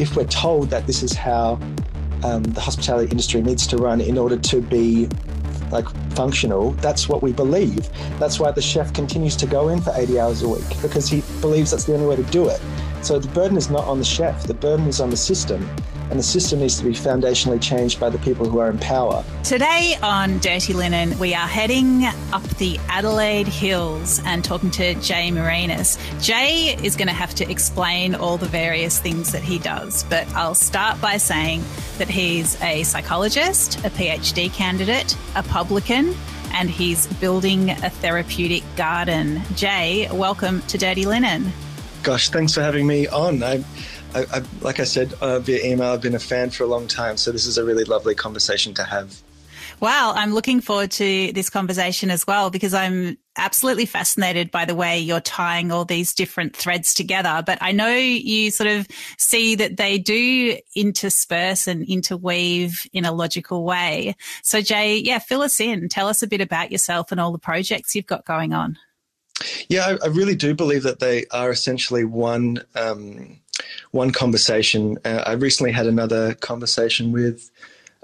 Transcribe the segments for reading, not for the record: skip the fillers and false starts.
if we're told that this is how the hospitality industry needs to run in order to be like functional, that's what we believe. That's why the chef continues to go in for 80 hours a week, because he believes that's the only way to do it. So the burden is not on the chef, the burden is on the system, and the system needs to be foundationally changed by the people who are in power. Today on Dirty Linen, we are heading up the Adelaide Hills and talking to Jay Marinis. Jay is going to have to explain all the various things that he does, but I'll start by saying that he's a psychologist, a PhD candidate, a publican, and he's building a therapeutic garden. Jay, welcome to Dirty Linen. Gosh, thanks for having me on. I like I said via email, I've been a fan for a long time, so this is a really lovely conversation to have. Well, I'm looking forward to this conversation as well, because I'm absolutely fascinated by the way you're tying all these different threads together. But I know you sort of see that they do intersperse and interweave in a logical way. So Jay, fill us in. Tell us a bit about yourself and all the projects you've got going on. Yeah, I really do believe that they are essentially one conversation. I recently had another conversation with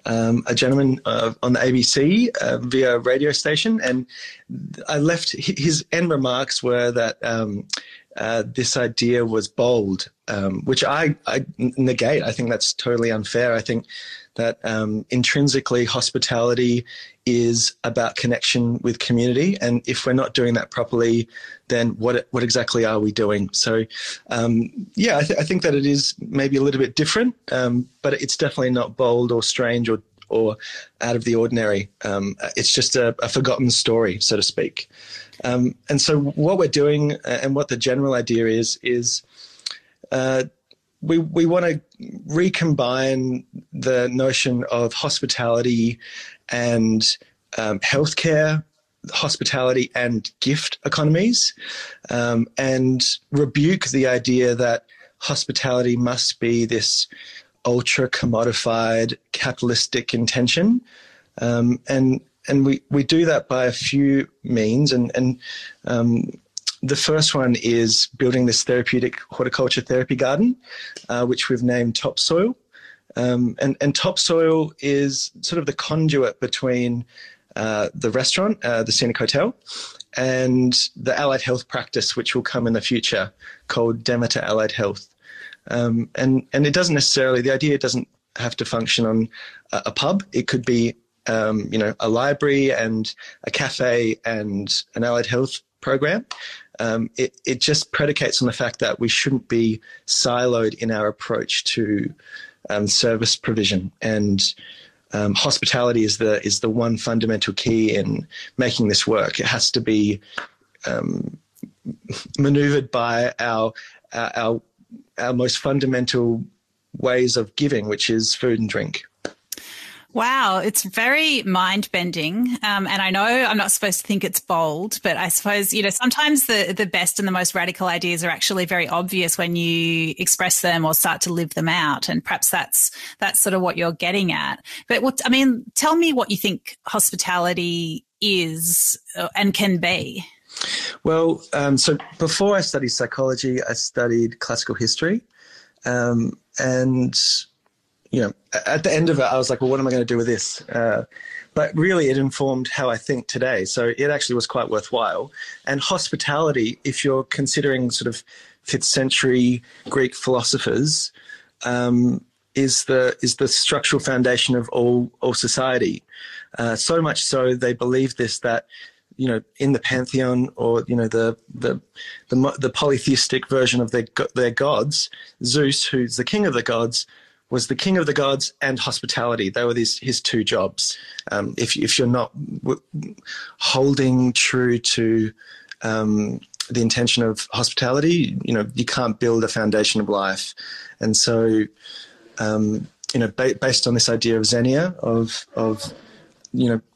a gentleman on the ABC via radio station, and I left his end remarks were that this idea was bold, which I negate. I think that's totally unfair. I think that intrinsically hospitality is about connection with community, and if we're not doing that properly, then what exactly are we doing? So, I think that it is maybe a little bit different, but it's definitely not bold or strange or out of the ordinary. It's just a forgotten story, so to speak. And so what we're doing and what the general idea is we want to recombine the notion of hospitality and healthcare, hospitality and gift economies, and rebuke the idea that hospitality must be this ultra commodified capitalistic intention. And we do that by a few means. And the first one is building this therapeutic horticulture therapy garden, which we've named Topsoil. And Topsoil is sort of the conduit between the restaurant, the Scenic Hotel, and the allied health practice, which will come in the future, called Demeter Allied Health. And it doesn't necessarily, the idea doesn't have to function on a pub. It could be, a library and a cafe and an allied health program. It just predicates on the fact that we shouldn't be siloed in our approach to service provision, and hospitality is the one fundamental key in making this work. It has to be maneuvered by our most fundamental ways of giving, which is food and drink. Wow, it's very mind-bending. And I know I'm not supposed to think it's bold, but I suppose, sometimes the best and the most radical ideas are actually very obvious when you express them or start to live them out. And perhaps that's sort of what you're getting at. But tell me what you think hospitality is and can be. Well, so before I studied psychology, I studied classical history. At the end of it, I was like, well, what am I going to do with this? But really, it informed how I think today. So it actually was quite worthwhile. And hospitality, if you're considering sort of 5th century Greek philosophers, is the structural foundation of all society. So much so they believe this, that in the pantheon, or the polytheistic version of their gods, Zeus, who's the king of the gods, was the king of the gods and hospitality. They were his two jobs. If you're not holding true to the intention of hospitality, you can't build a foundation of life. And so, based on this idea of xenia, of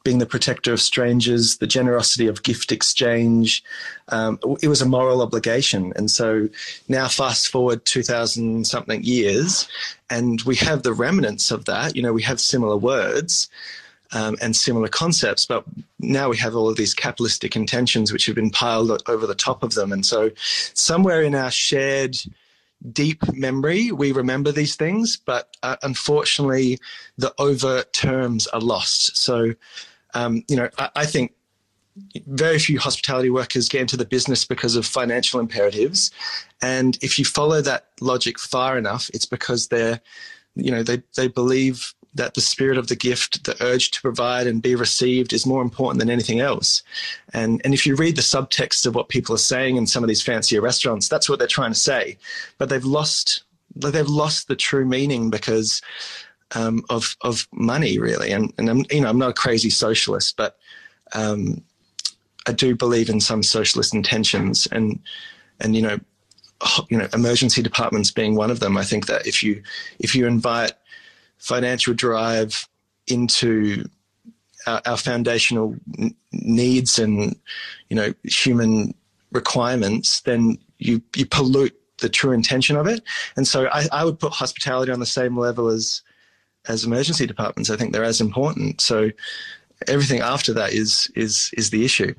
being the protector of strangers, the generosity of gift exchange, it was a moral obligation. And so now fast forward 2,000 something years, and we have the remnants of that. We have similar words and similar concepts, but now we have all of these capitalistic intentions which have been piled over the top of them. And so somewhere in our shared deep memory. We remember these things, but unfortunately, the overt terms are lost. So, I think very few hospitality workers get into the business because of financial imperatives. And if you follow that logic far enough, it's because they believe that the spirit of the gift, the urge to provide and be received, is more important than anything else. And if you read the subtext of what people are saying in some of these fancier restaurants, that's what they're trying to say. But they've lost the true meaning because of money, really. And I'm not a crazy socialist, but I do believe in some socialist intentions, and emergency departments being one of them. I think that if you invite financial drive into our foundational needs and human requirements, then you pollute the true intention of it. And so I would put hospitality on the same level as emergency departments. I think they're as important. So everything after that is the issue.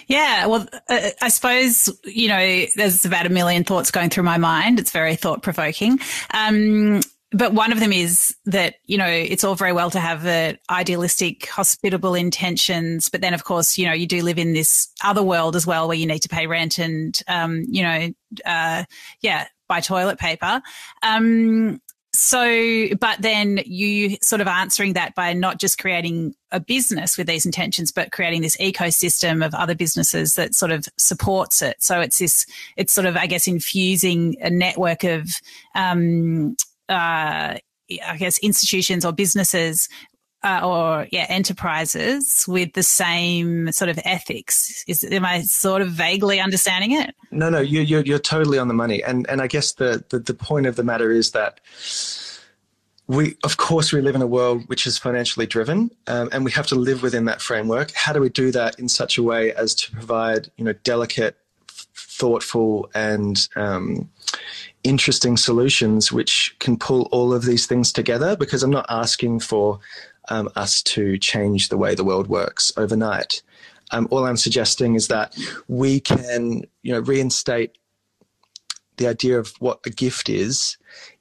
Yeah, well, I suppose, there's about a million thoughts going through my mind. It's very thought-provoking. But one of them is that, it's all very well to have idealistic, hospitable intentions. But then, of course, you do live in this other world as well where you need to pay rent and, buy toilet paper. But then you sort of answering that by not just creating a business with these intentions, but creating this ecosystem of other businesses that sort of supports it. So it's sort of, I guess, infusing a network of, institutions or businesses enterprises with the same sort of ethics. Am I sort of vaguely understanding it? No, you're totally on the money. And I guess the point of the matter is that we live in a world which is financially driven, and we have to live within that framework. How do we do that in such a way as to provide, delicate, thoughtful, and interesting solutions which can pull all of these things together? Because I'm not asking for us to change the way the world works overnight. All I'm suggesting is that we can, reinstate the idea of what a gift is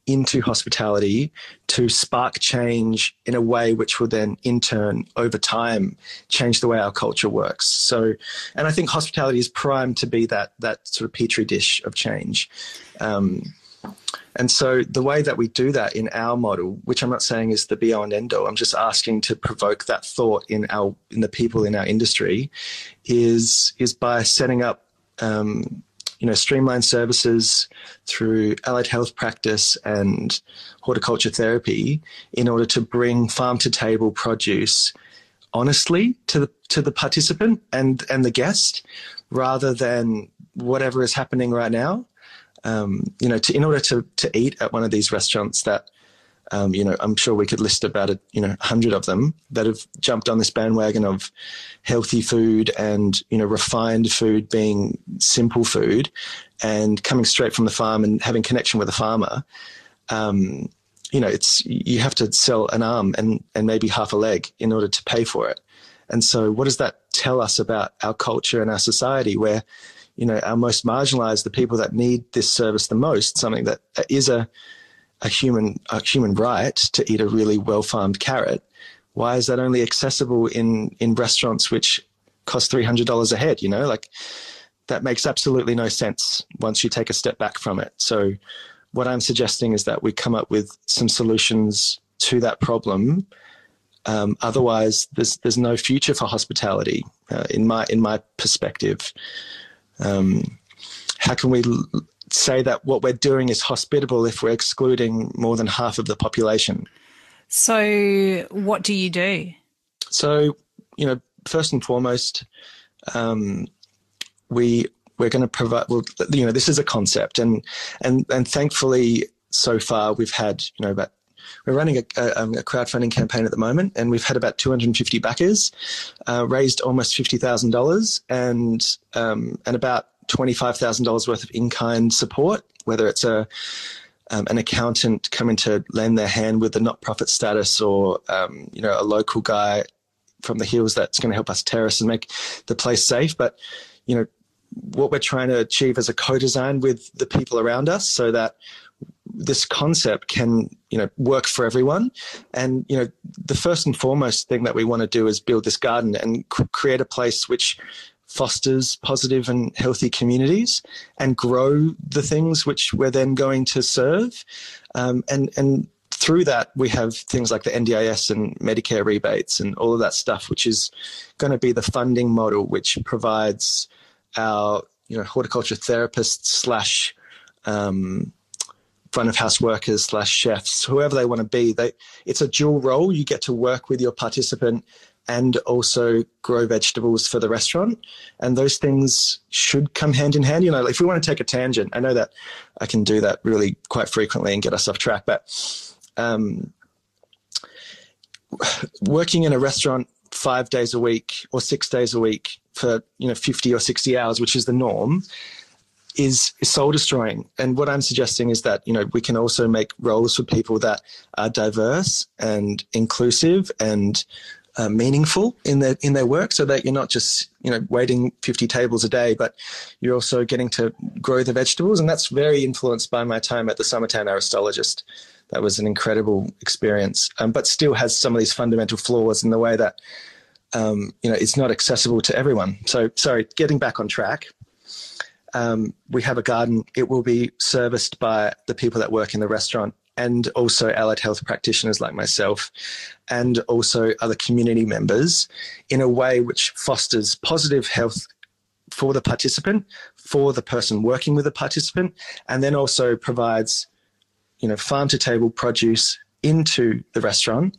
into hospitality to spark change in a way which will then, in turn, over time, change the way our culture works. So, and I think hospitality is primed to be that sort of petri dish of change. And so the way that we do that in our model, which I'm not saying is the be all and end all, I'm just asking to provoke that thought in the people in our industry, is by setting up streamlined services through allied health practice and horticulture therapy in order to bring farm to table produce honestly to the participant and the guest, rather than whatever is happening right now. In order to eat at one of these restaurants that, I'm sure we could list about 100 of them that have jumped on this bandwagon of healthy food and, refined food being simple food and coming straight from the farm and having connection with the farmer. You have to sell an arm and maybe half a leg in order to pay for it. And so what does that tell us about our culture and our society, where our most marginalized, the people that need this service the most, something that is a human right to eat a really well-farmed carrot? Why is that only accessible in restaurants which cost $300 a head? That makes absolutely no sense once you take a step back from it. So what I'm suggesting is that we come up with some solutions to that problem. Otherwise, there's no future for hospitality in my perspective. How can we say that what we're doing is hospitable if we're excluding more than half of the population? So what do you do? So, first and foremost, we're going to provide, this is a concept, and thankfully so far we've had, we're running a crowdfunding campaign at the moment, and we've had about 250 backers, raised almost $50,000 and about $25,000 worth of in-kind support, whether it's an accountant coming to lend their hand with the not-profit status, or a local guy from the hills that's going to help us terrace and make the place safe. But what we're trying to achieve as a co-design with the people around us, so that this concept can, work for everyone. And, the first and foremost thing that we want to do is build this garden and create a place which fosters positive and healthy communities and grow the things which we're then going to serve. And through that, we have things like the NDIS and Medicare rebates and all of that stuff, which is going to be the funding model which provides our, horticulture therapists / front of house workers / chefs, whoever they want to be. It's a dual role. You get to work with your participant and also grow vegetables for the restaurant. And those things should come hand in hand. If we want to take a tangent, I know that I can do that really quite frequently and get us off track, but working in a restaurant 5 days a week or 6 days a week for 50 or 60 hours, which is the norm, is soul destroying. And what I'm suggesting is that we can also make roles for people that are diverse and inclusive and meaningful in their work, so that you're not just waiting 50 tables a day, but you're also getting to grow the vegetables. And that's very influenced by my time at the Summertown Aristologist. That was an incredible experience, but still has some of these fundamental flaws in the way that it's not accessible to everyone. So, sorry, getting back on track. We have a garden. It will be serviced by the people that work in the restaurant, and also allied health practitioners like myself, and also other community members, in a way which fosters positive health for the participant, for the person working with the participant, and then also provides, farm to table produce into the restaurant,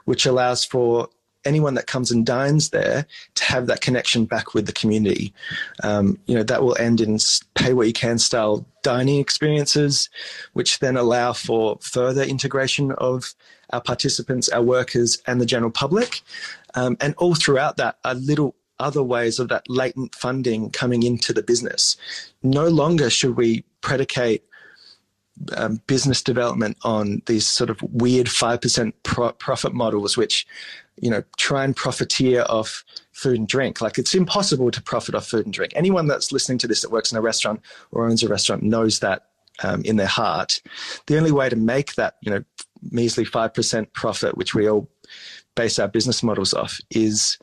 which allows for anyone that comes and dines there to have that connection back with the community. That will end in pay what you can style dining experiences, which then allow for further integration of our participants, our workers, and the general public. And all throughout that are little other ways of that latent funding coming into the business. No longer should we predicate business development on these sort of weird 5% profit models, which try and profiteer off food and drink. Like, it's impossible to profit off food and drink. Anyone that's listening to this that works in a restaurant or owns a restaurant knows that in their heart. The only way to make that, measly 5% profit, which we all base our business models off, is,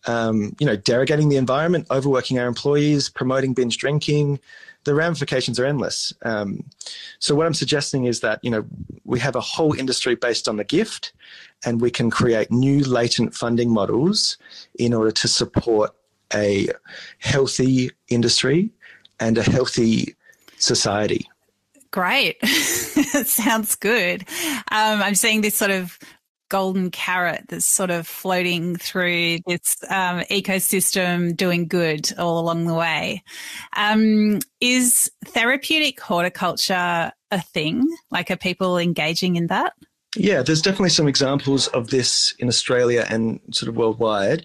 derogating the environment, overworking our employees, promoting binge drinking. The ramifications are endless. So what I'm suggesting is that, we have a whole industry based on the gift, and we can create new latent funding models in order to support a healthy industry and a healthy society. Great. Sounds good. I'm seeing this sort of golden carrot that's sort of floating through this ecosystem, doing good all along the way. Is therapeutic horticulture a thing? Like, are people engaging in that? Yeah, there's definitely some examples of this in Australia and sort of worldwide.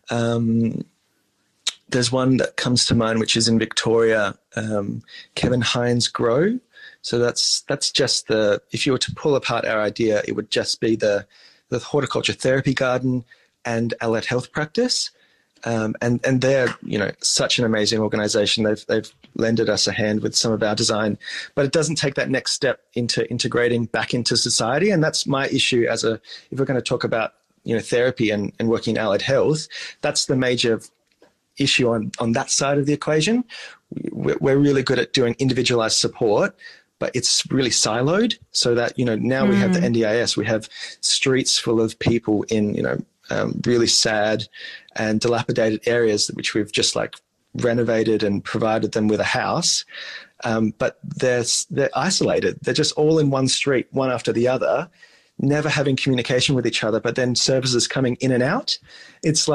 There's one that comes to mind, which is in Victoria, Kevin Hines Grow. So that's just if you were to pull apart our idea, it would just be the horticulture therapy garden and allied health practice. And they're, such an amazing organisation. They've lended us a hand with some of our design, but it doesn't take that next step into integrating back into society. And that's my issue if we're going to talk about, therapy and working in allied health, that's the major issue on that side of the equation. We're really good at doing individualized support, but it's really siloed, so that, now we have the NDIS, we have streets full of people in, really sad and dilapidated areas, which we've just renovated and provided them with a house. But they're isolated. They're just all in one street, one after the other, never having communication with each other, but then services coming in and out. It's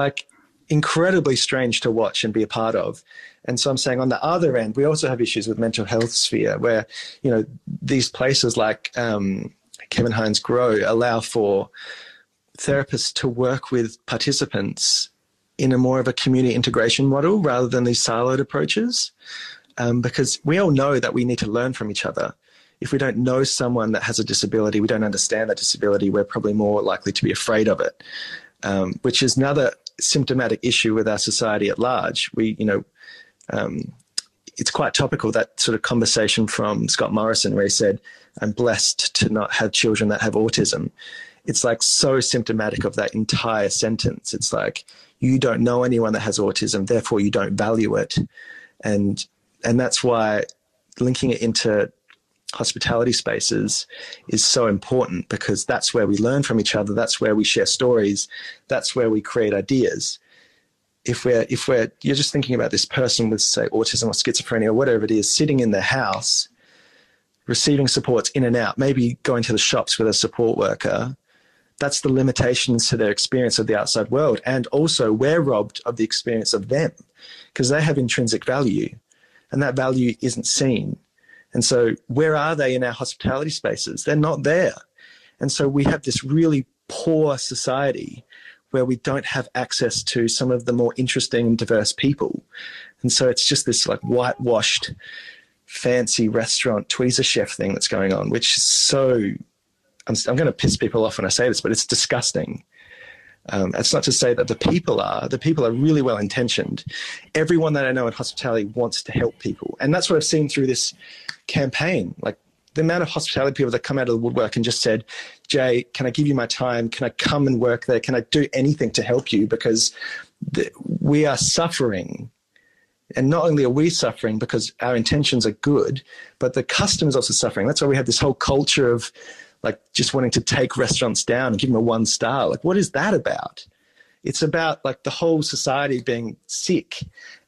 incredibly strange to watch and be a part of. And so I'm saying, on the other end, we also have issues with mental health sphere, where, these places like Kevin Hines Grow allow for therapists to work with participants in a more of a community integration model rather than these siloed approaches, because we all know that we need to learn from each other. If we don't know someone that has a disability, we don't understand that disability, we're probably more likely to be afraid of it, which is another symptomatic issue with our society at large. it's quite topical, that sort of conversation from Scott Morrison where he said, I'm blessed to not have children that have autism. It's like so symptomatic of that entire sentence. It's like, you don't know anyone that has autism, therefore you don't value it. And that's why linking it into hospitality spaces is so important, because that's where we learn from each other. That's where we share stories. That's where we create ideas. If you're just thinking about this person with, say, autism or schizophrenia or whatever it is, sitting in their house, receiving supports in and out, maybe going to the shops with a support worker, that's the limitations to their experience of the outside world. And also we're robbed of the experience of them because they have intrinsic value and that value isn't seen. And so where are they in our hospitality spaces? They're not there. And so we have this really poor society where we don't have access to some of the more interesting and diverse people. And so it's just this like whitewashed, fancy restaurant tweezer chef thing that's going on, which is so, I'm going to piss people off when I say this, but it's disgusting. It's not to say that the people are really well intentioned. Everyone that I know in hospitality wants to help people. And that's what I've seen through this campaign. Like the amount of hospitality people that come out of the woodwork and just said, Jay, can I give you my time? Can I come and work there? Can I do anything to help you? Because we are suffering. And not only are we suffering because our intentions are good, but the customer's also suffering. That's why we have this whole culture of like just wanting to take restaurants down and give them a 1 star. Like, what is that about? It's about like the whole society being sick,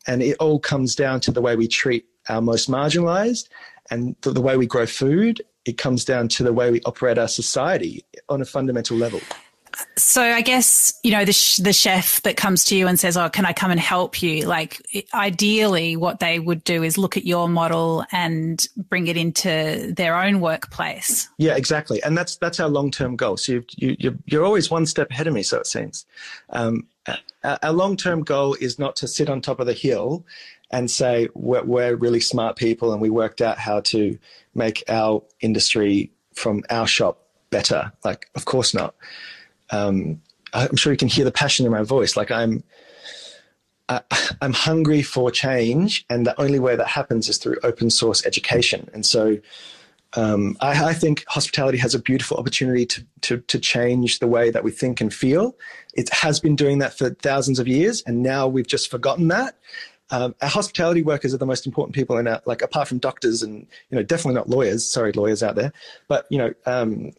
and it all comes down to the way we treat our most marginalized and the way we grow food. It comes down to the way we operate our society on a fundamental level. So I guess, you know, the chef that comes to you and says, oh, can I come and help you? Like ideally what they would do is look at your model and bring it into their own workplace. Yeah, exactly. And that's our long-term goal. So you're always one step ahead of me, so it seems. Our long-term goal is not to sit on top of the hill and say we're really smart people and we worked out how to make our industry from our shop better. Like, of course not. I'm sure you can hear the passion in my voice. Like I'm hungry for change, and the only way that happens is through open source education. And so I think hospitality has a beautiful opportunity to change the way that we think and feel. It has been doing that for thousands of years, and now we've just forgotten that. Our hospitality workers are the most important people in our, like, apart from doctors and, you know, definitely not lawyers. Sorry, lawyers out there, but you know.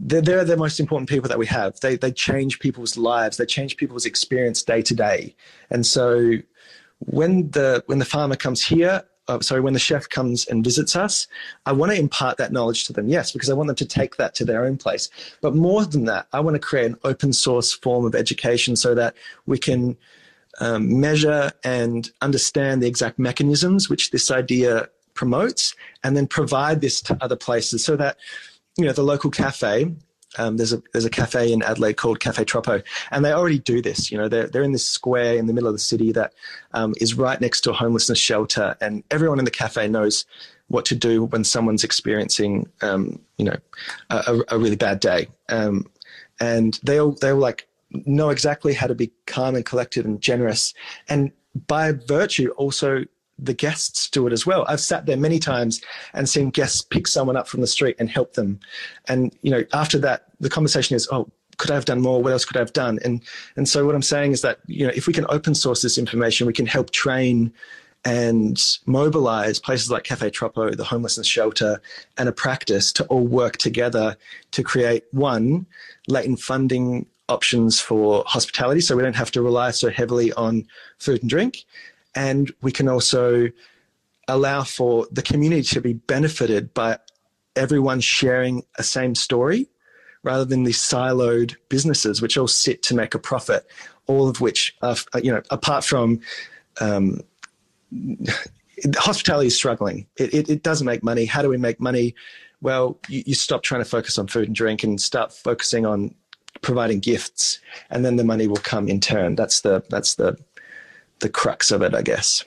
They're the most important people that we have. They change people's lives. They change people's experience day to day. And so when the farmer comes here, when the chef comes and visits us, I want to impart that knowledge to them, yes, because I want them to take that to their own place. But more than that, I want to create an open source form of education so that we can measure and understand the exact mechanisms which this idea promotes, and then provide this to other places so that, you know, the local cafe, there's a cafe in Adelaide called Cafe Troppo, and they already do this. You know, they're in this square in the middle of the city that is right next to a homelessness shelter, and everyone in the cafe knows what to do when someone's experiencing, you know, a really bad day. And they'll like know exactly how to be calm and collected and generous, and by virtue also the guests do it as well. I've sat there many times and seen guests pick someone up from the street and help them. And, you know, after that, the conversation is, oh, could I have done more? What else could I have done? And so what I'm saying is that, you know, if we can open source this information, we can help train and mobilize places like Cafe Troppo, the homelessness shelter, and a practice to all work together to create, one, latent funding options for hospitality so we don't have to rely so heavily on food and drink. And we can also allow for the community to be benefited by everyone sharing a same story rather than these siloed businesses which all sit to make a profit, all of which are, you know, apart from hospitality is struggling. It doesn't make money. How do we make money? Well, you stop trying to focus on food and drink and start focusing on providing gifts, and then the money will come in turn. That's the crux of it, I guess.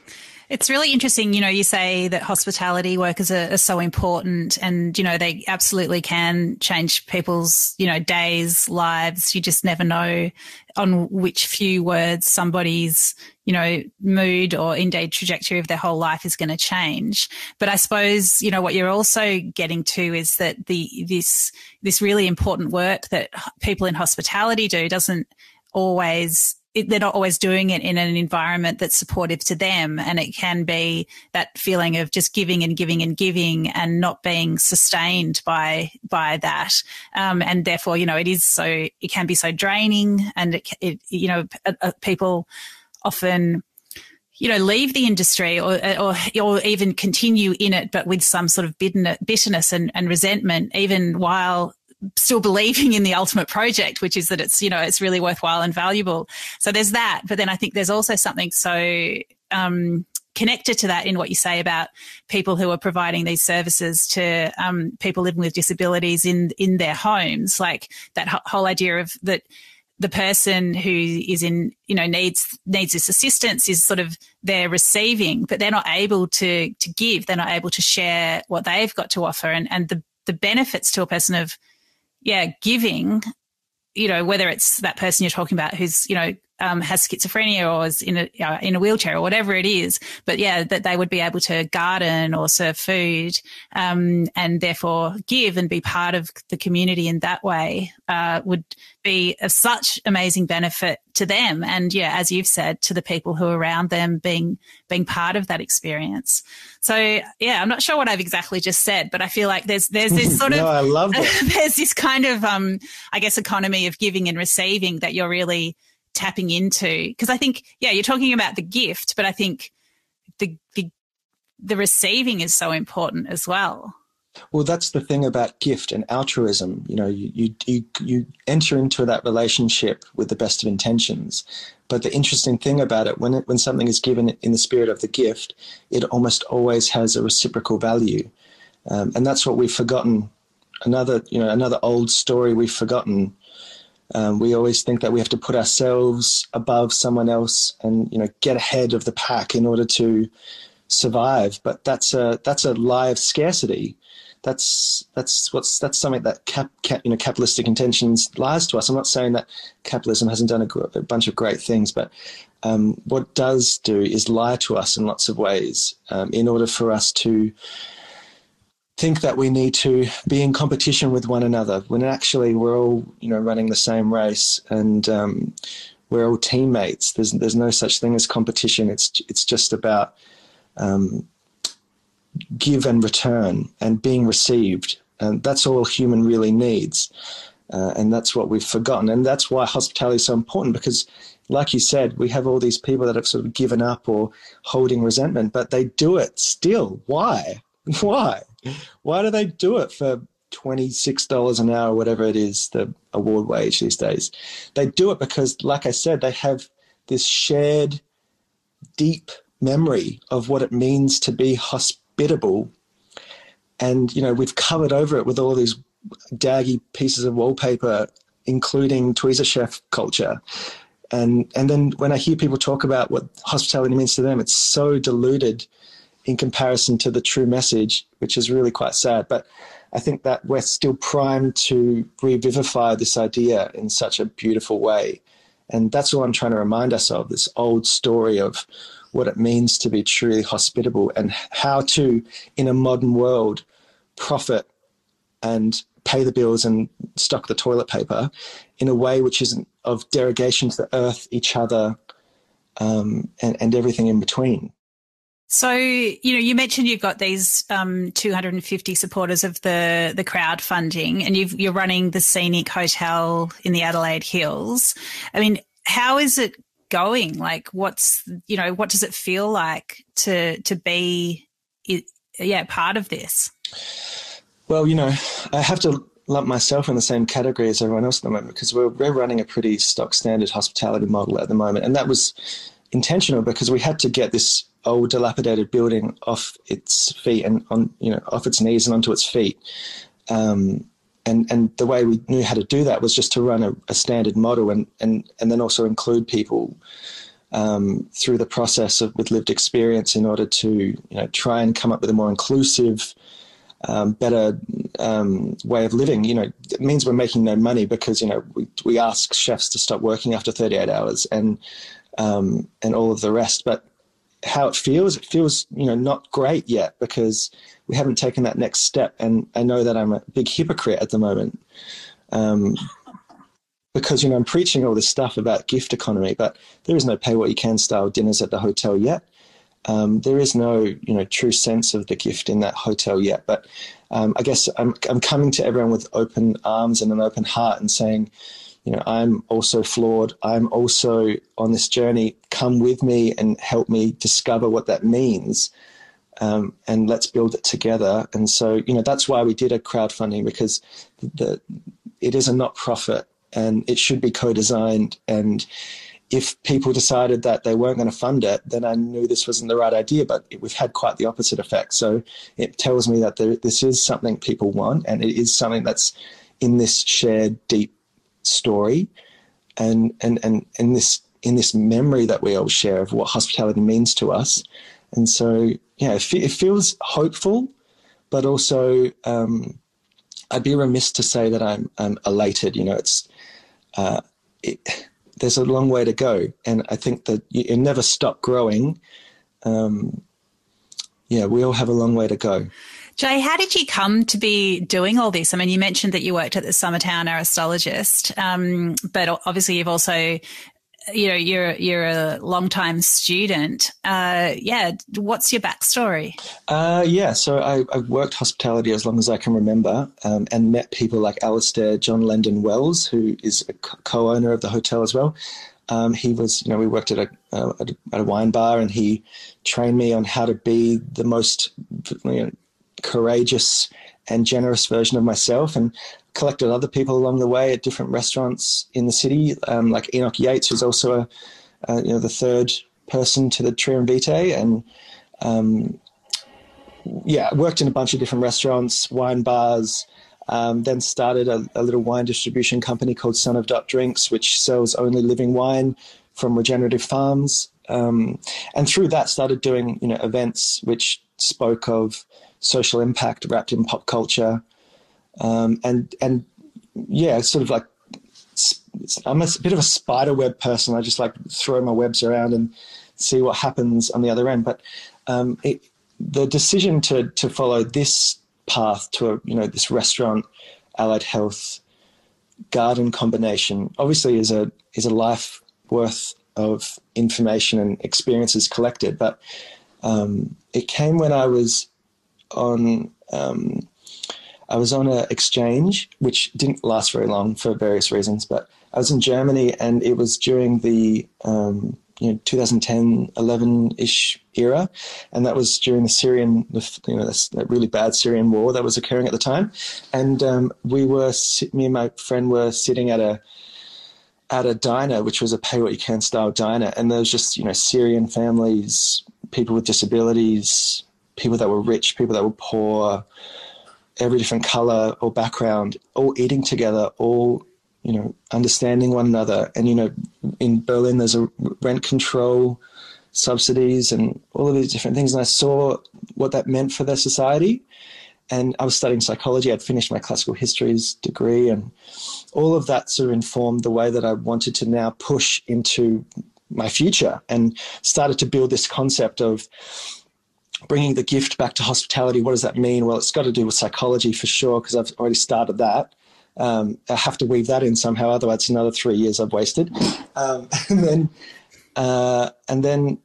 It's really interesting. You know, you say that hospitality workers are so important, and, you know, they absolutely can change people's, you know, days, lives. You just never know on which few words somebody's, mood or indeed trajectory of their whole life is going to change. But I suppose, what you're also getting to is that this really important work that people in hospitality do doesn't always, they're not always doing it in an environment that's supportive to them. And it can be that feeling of just giving and giving and giving and not being sustained by that. And therefore, it can be so draining, and people often, leave the industry or even continue in it, but with some sort of bitterness and resentment, even while still believing in the ultimate project, which is that it's really worthwhile and valuable. So there's that. But then I think there's also something so connected to that in what you say about people who are providing these services to people living with disabilities in their homes, like that whole idea of that the person who is needs this assistance is sort of they're receiving, but they're not able to give. They're not able to share what they've got to offer, and the benefits to a person of giving, whether it's that person you're talking about who's, has schizophrenia or is in a wheelchair or whatever it is, but that they would be able to garden or serve food, and therefore give and be part of the community in that way, would be of such amazing benefit to them. And as you've said, to the people who are around them being part of that experience. So I'm not sure what I've exactly just said, but I feel like there's this sort of, I love it. There's this kind of, I guess, economy of giving and receiving that you're really tapping into. Because I think, you're talking about the gift, but I think the receiving is so important as well. Well, that's the thing about gift and altruism. You enter into that relationship with the best of intentions. But the interesting thing about it, when something is given in the spirit of the gift, it almost always has a reciprocal value. And that's what we've forgotten. Another old story we've forgotten. We always think that we have to put ourselves above someone else and, get ahead of the pack in order to survive. But that's a lie of scarcity. That's something that capitalistic intentions lies to us. I'm not saying that capitalism hasn't done a bunch of great things, but what it does do is lie to us in lots of ways, in order for us to think that we need to be in competition with one another, when actually we're all running the same race, and we're all teammates. There's no such thing as competition. It's just about give and return and being received. And that's all human really needs. And that's what we've forgotten. And that's why hospitality is so important, because like you said, we have all these people that have sort of given up or holding resentment, but they do it still. Why? Why do they do it for $26 an hour, whatever it is, the award wage these days? They do it because, like I said, they have this shared deep memory of what it means to be hospitable. And, we've covered over it with all these daggy pieces of wallpaper, including tweezer chef culture. And then when I hear people talk about what hospitality means to them, it's so diluted in comparison to the true message, which is really quite sad. But I think that we're still primed to revivify this idea in such a beautiful way. And that's all I'm trying to remind us of, this old story of what it means to be truly hospitable, and how to, in a modern world, profit and pay the bills and stock the toilet paper in a way which isn't of derogation to the earth, each other, and everything in between. So, you mentioned you've got these 250 supporters of the crowdfunding, and you're running the Scenic Hotel in the Adelaide Hills. I mean, how is it going? Like, what does it feel like to be, part of this? Well, I have to lump myself in the same category as everyone else at the moment, because we're running a pretty stock standard hospitality model at the moment. And that was intentional, because we had to get this old dilapidated building off its feet and off its knees and onto its feet. And the way we knew how to do that was just to run a standard model and then also include people through the process with lived experience, in order to try and come up with a more inclusive, better way of living. It means we're making no money, because we ask chefs to stop working after 38 hours, and and all of the rest. But how it feels, not great yet, because we haven't taken that next step. And I know that I'm a big hypocrite at the moment, because, I'm preaching all this stuff about gift economy, but there is no pay what you can style dinners at the hotel yet. There is no, true sense of the gift in that hotel yet. But I guess I'm coming to everyone with open arms and an open heart and saying, I'm also flawed. I'm also on this journey. Come with me and help me discover what that means. And let's build it together. And so, that's why we did a crowdfunding, because it is a not-profit and it should be co-designed. And if people decided that they weren't going to fund it, then I knew this wasn't the right idea, but we've had quite the opposite effect. So it tells me that this is something people want, and it is something that's in this shared deep story and in this memory that we all share of what hospitality means to us. And so, it feels hopeful, but also I'd be remiss to say that I'm elated. There's a long way to go, and I think that you never stop growing. We all have a long way to go. Jay, how did you come to be doing all this? I mean, you mentioned that you worked at the Summertown Aristologist, but obviously you've also, you're a long-time student. What's your backstory? So I've worked hospitality as long as I can remember, and met people like Alistair John Lendon Wells, who is a co-owner of the hotel as well. He was, we worked at a wine bar, and he trained me on how to be the most courageous and generous version of myself, and collected other people along the way at different restaurants in the city, like Enoch Yates, who's also the third person to the Trium Vitae, and worked in a bunch of different restaurants, wine bars, then started a little wine distribution company called Son of Dot Drinks, which sells only living wine from regenerative farms, and through that started doing events which spoke of social impact wrapped in pop culture. Sort of like, I'm a bit of a spider web person. I just like throw my webs around and see what happens on the other end. But the decision to follow this path to this restaurant, allied health, garden combination obviously is a life worth of information and experiences collected. But it came when I was on an exchange, which didn't last very long for various reasons, but I was in Germany, and it was during the 2010, 11-ish era, and that was during the Syrian, that really bad Syrian war that was occurring at the time. And me and my friend were sitting at a diner, which was a pay what you can style diner, and there was just Syrian families, people with disabilities, people that were rich, people that were poor, every different color or background, all eating together, all, understanding one another. And, in Berlin, there's a rent control subsidies and all of these different things. And I saw what that meant for their society. And I was studying psychology. I'd finished my classical histories degree, and all of that sort of informed the way that I wanted to now push into my future, and started to build this concept of bringing the gift back to hospitality. What does that mean? Well, it's got to do with psychology for sure, because I've already started that. I have to weave that in somehow, otherwise it's another 3 years I've wasted. And then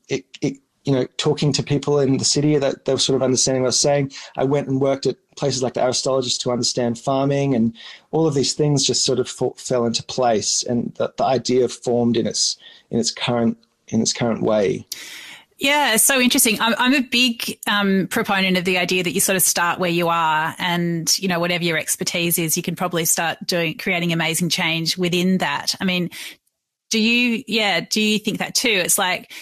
talking to people in the city that they were sort of understanding what I was saying. I went and worked at places like the Aristologist to understand farming, and all of these things just sort of fell into place, and the idea formed in its current way. Yeah, so interesting. I'm a big proponent of the idea that you sort of start where you are, and, whatever your expertise is, you can probably start creating amazing change within that. I mean, do you think that too? It's like,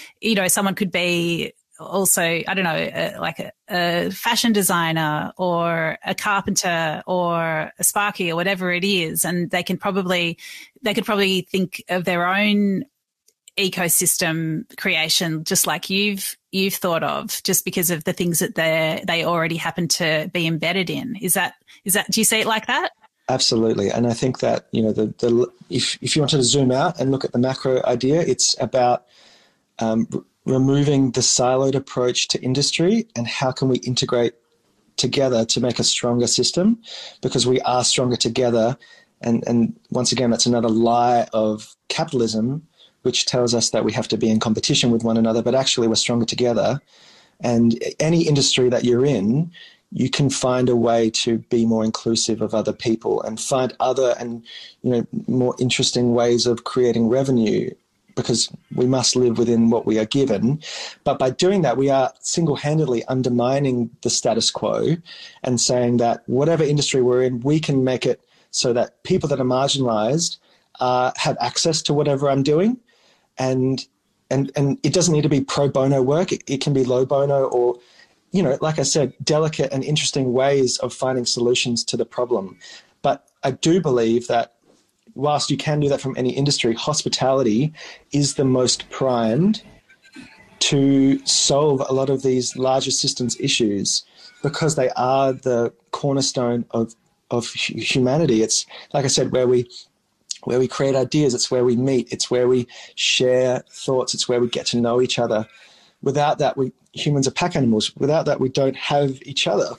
someone could be also, I don't know, like a fashion designer or a carpenter or a sparky or whatever it is, and they could probably think of their own ecosystem creation just like you've thought of, just because of the things that they already happen to be embedded in. Is that do you see it like that? Absolutely. And I think that if you wanted to zoom out and look at the macro idea, it's about removing the siloed approach to industry, and how can we integrate together to make a stronger system, because we are stronger together. And once again, that's another lie of capitalism, which tells us that we have to be in competition with one another, but actually we're stronger together. And any industry that you're in, you can find a way to be more inclusive of other people and find other and, more interesting ways of creating revenue, because we must live within what we are given. But by doing that, we are single-handedly undermining the status quo and saying that whatever industry we're in, we can make it so that people that are marginalized have access to whatever I'm doing. And it doesn't need to be pro bono work. It can be low bono or, like I said, delicate and interesting ways of finding solutions to the problem. But I do believe that whilst you can do that from any industry, hospitality is the most primed to solve a lot of these larger systems issues, because they are the cornerstone of humanity. It's, like I said, where we create ideas, it's where we meet, it's where we share thoughts, it's where we get to know each other. Without that, humans are pack animals. Without that, we don't have each other.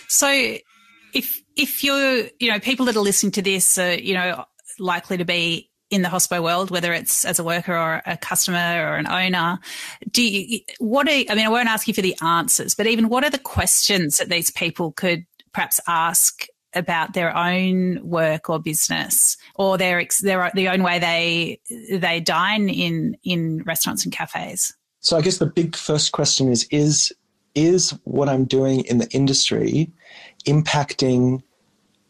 So if you're, people that are listening to this are, likely to be in the hospo world, whether it's as a worker or a customer or an owner, I won't ask you for the answers, but even what are the questions that these people could perhaps ask about their own work or business, or the own way they dine in restaurants and cafes? So I guess the big first question is what I'm doing in the industry impacting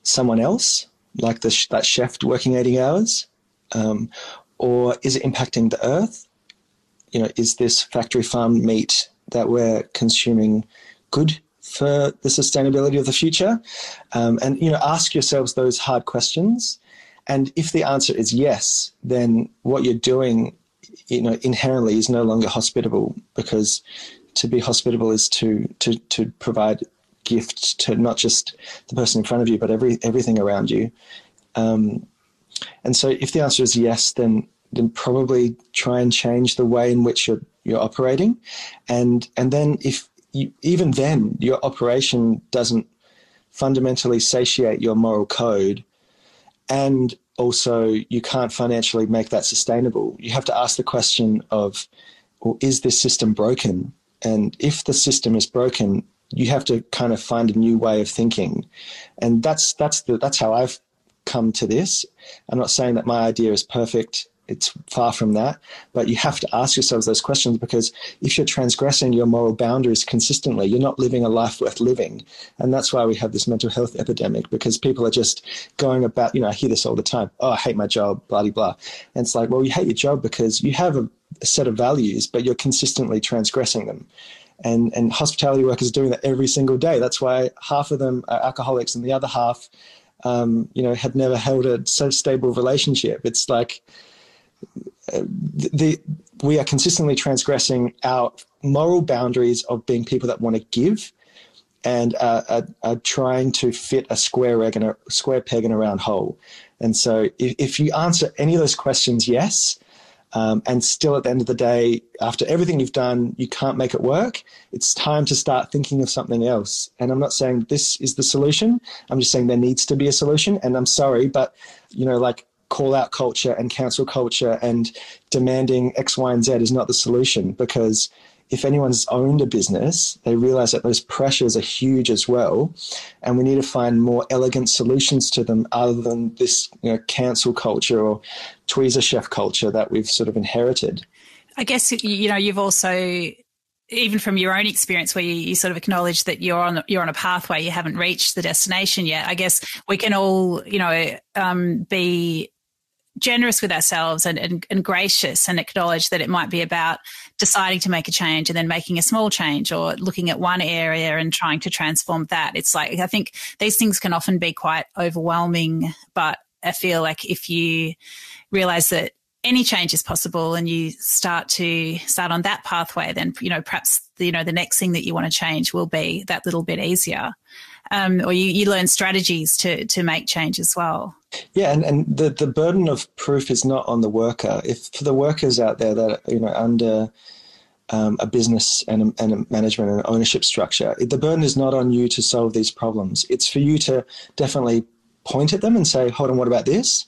someone else, like that chef working 80 hours, or is it impacting the earth? Is this factory farmed meat that we're consuming good for the sustainability of the future? And ask yourselves those hard questions. And if the answer is yes, then what you're doing, inherently is no longer hospitable, because to be hospitable is to provide gift to not just the person in front of you, but everything around you. And so if the answer is yes, then probably try and change the way in which you're operating. And then even then your operation doesn't fundamentally satiate your moral code, and also you can't financially make that sustainable, you have to ask the question of, well, is this system broken? And if the system is broken, you have to kind of find a new way of thinking. And that's how I've come to this. I'm not saying that my idea is perfect. It's far from that. But you have to ask yourselves those questions, because if you're transgressing your moral boundaries consistently, you're not living a life worth living. And that's why we have this mental health epidemic, because people are just going about, I hear this all the time. Oh, I hate my job, blah, blah, blah. And it's like, well, you hate your job because you have a set of values, but you're consistently transgressing them. And hospitality workers are doing that every single day. That's why half of them are alcoholics and the other half, had never held a so stable relationship. It's like we are consistently transgressing our moral boundaries of being people that want to give, and are trying to fit a square peg in a round hole. And so if you answer any of those questions yes, and still at the end of the day, after everything you've done, you can't make it work, it's time to start thinking of something else. And I'm not saying this is the solution. I'm just saying there needs to be a solution. And I'm sorry, but, like call out culture and cancel culture and demanding X, Y, and Z is not the solution, because if anyone's owned a business, they realize that those pressures are huge as well. And we need to find more elegant solutions to them other than this, cancel culture or tweezer chef culture that we've sort of inherited. I guess, you've also, even from your own experience where you sort of acknowledge that you're on a pathway, you haven't reached the destination yet. I guess we can all, be generous with ourselves and gracious, and acknowledge that it might be about deciding to make a change and then making a small change, or looking at one area and trying to transform that. It's like, I think these things can often be quite overwhelming, but I feel like if you realize that any change is possible and you start on that pathway, then, perhaps, the next thing that you want to change will be that little bit easier. Or you learn strategies to make change as well. Yeah, and the burden of proof is not on the worker. If for the workers out there that under a business and a management and ownership structure. The burden is not on you to solve these problems. It's for you to definitely point at them and say, hold on, what about this?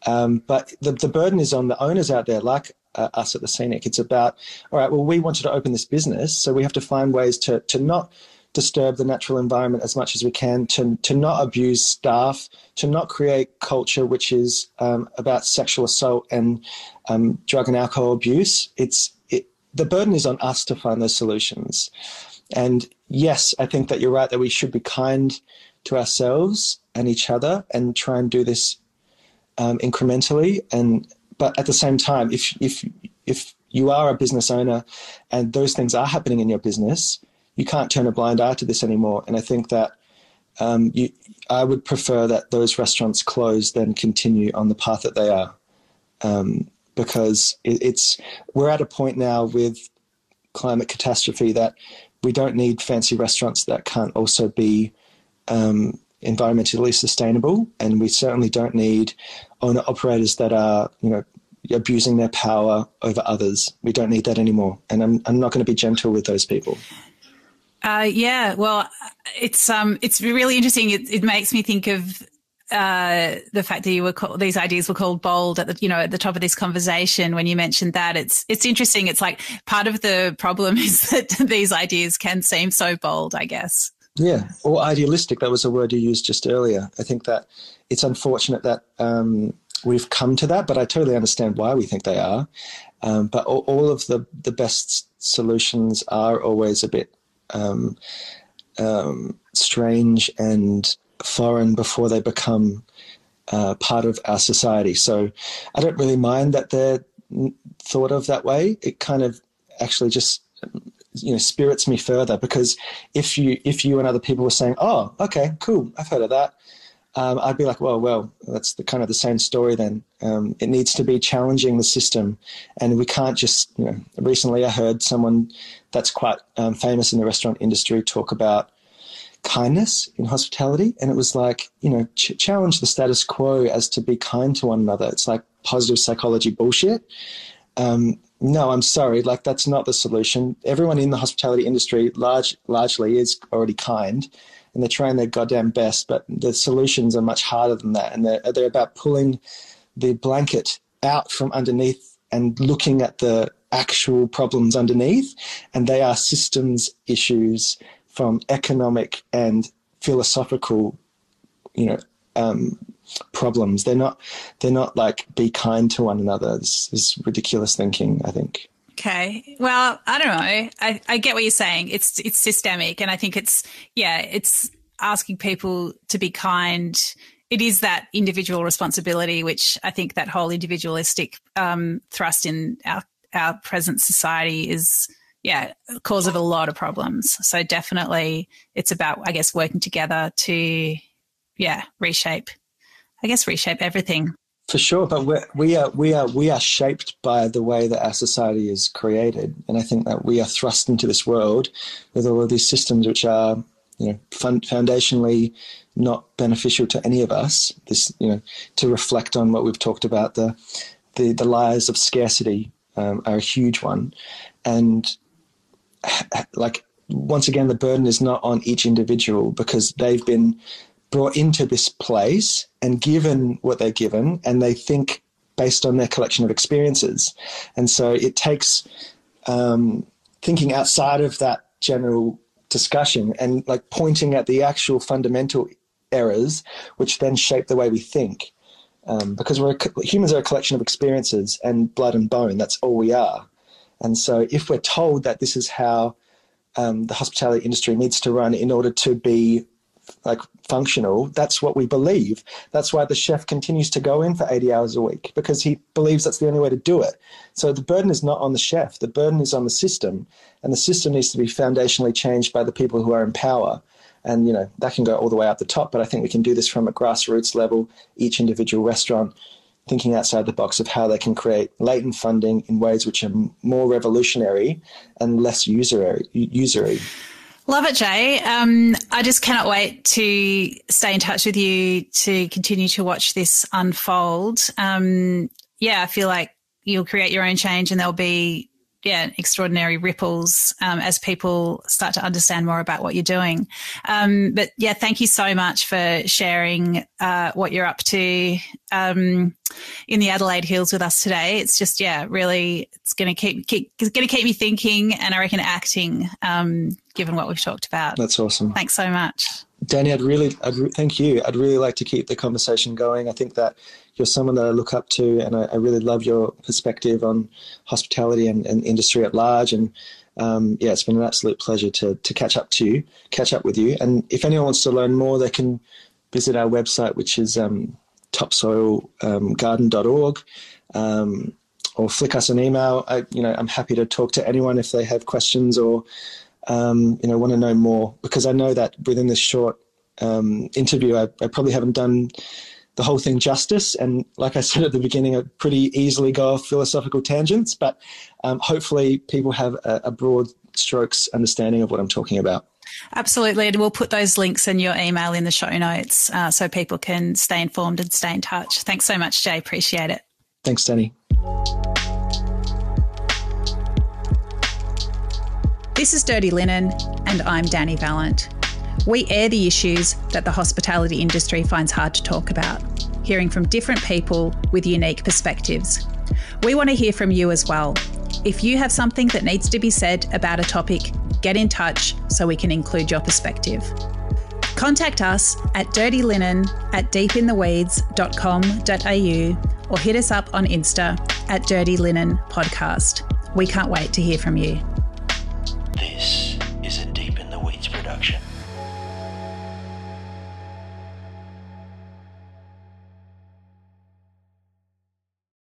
But the burden is on the owners out there, like us at the Scenic. It's about, all right, well, we wanted to open this business, so we have to find ways to not disturb the natural environment as much as we can, to not abuse staff, to not create culture which is about sexual assault and drug and alcohol abuse. The burden is on us to find those solutions. And yes, I think that you're right, that we should be kind to ourselves and each other and try and do this incrementally. But at the same time, if you are a business owner and those things are happening in your business, you can't turn a blind eye to this anymore. And I think that I would prefer that those restaurants close than continue on the path that they are, because we're at a point now with climate catastrophe that we don't need fancy restaurants that can't also be environmentally sustainable, and we certainly don't need owner operators that are, abusing their power over others. We don't need that anymore, and I'm not going to be gentle with those people. Well, it's really interesting. It makes me think of the fact that these ideas were called bold at the top of this conversation. When you mentioned that, it's interesting. It's like part of the problem is that these ideas can seem so bold, I guess. Yeah, or idealistic. That was a word you used just earlier. I think that it's unfortunate that we've come to that, but I totally understand why we think they are. But all of the best solutions are always a bit strange and foreign before they become part of our society. So I don't really mind that they're thought of that way. It kind of actually just spirits me further, because if you and other people were saying, oh, okay, cool, I've heard of that, I'd be like, well, that's the same story then. It needs to be challenging the system, and we can't just, recently I heard someone that's quite famous in the restaurant industry talk about kindness in hospitality, and it was like, challenge the status quo as to be kind to one another. It's like positive psychology bullshit. No, I'm sorry, that's not the solution. Everyone in the hospitality industry largely is already kind, and they're trying their goddamn best, but the solutions are much harder than that, and they're about pulling the blanket out from underneath and looking at the actual problems underneath, and they are systems issues from economic and philosophical, problems. They're not like be kind to one another. This is ridiculous thinking, I think. Okay. Well, I don't know. I get what you're saying. It's systemic, and I think it's asking people to be kind. It is that individual responsibility, which I think that whole individualistic thrust in our present society is, cause of a lot of problems. So definitely it's about, I guess, working together to, reshape everything. For sure, but we are shaped by the way that our society is created, and I think that we are thrust into this world with all of these systems which are, foundationally not beneficial to any of us. This, to reflect on what we've talked about, the lies of scarcity are a huge one, and once again, the burden is not on each individual, because they've been brought into this place and given what they're given, and they think based on their collection of experiences. And so it takes thinking outside of that general discussion and pointing at the actual fundamental errors, which then shape the way we think. Because humans are a collection of experiences and blood and bone. That's all we are. And so if we're told that this is how the hospitality industry needs to run in order to be functional, that's what we believe. That's why the chef continues to go in for 80 hours a week, because he believes that's the only way to do it. So the burden is not on the chef, the burden is on the system, and the system needs to be foundationally changed by the people who are in power. And that can go all the way up the top, but I think we can do this from a grassroots level, each individual restaurant thinking outside the box of how they can create latent funding in ways which are more revolutionary and less usury. Love it, Jay. I just cannot wait to stay in touch with you to continue to watch this unfold. I feel like you'll create your own change, and there'll be extraordinary ripples as people start to understand more about what you're doing. But yeah, thank you so much for sharing what you're up to in the Adelaide Hills with us today. It's just, really, it's going to keep me thinking, and I reckon acting, given what we've talked about. That's awesome. Thanks so much. Dani, thank you. I'd really like to keep the conversation going. I think that you're someone that I look up to, and I really love your perspective on hospitality and industry at large. And it's been an absolute pleasure to catch up with you. And if anyone wants to learn more, they can visit our website, which is topsoilgarden.org, or flick us an email. I'm happy to talk to anyone if they have questions or want to know more, because I know that within this short interview, I probably haven't done the whole thing justice. And like I said at the beginning, I pretty easily go off philosophical tangents, but hopefully people have a broad strokes understanding of what I'm talking about. Absolutely. And we'll put those links in your email in the show notes so people can stay informed and stay in touch. Thanks so much, Jay. Appreciate it. Thanks, Dani. This is Dirty Linen, and I'm Dani Valent. We air the issues that the hospitality industry finds hard to talk about, hearing from different people with unique perspectives. We want to hear from you as well. If you have something that needs to be said about a topic, get in touch so we can include your perspective. Contact us at dirtylinen@deepintheweeds.com.au or hit us up on Insta at Dirty Linen Podcast. We can't wait to hear from you. This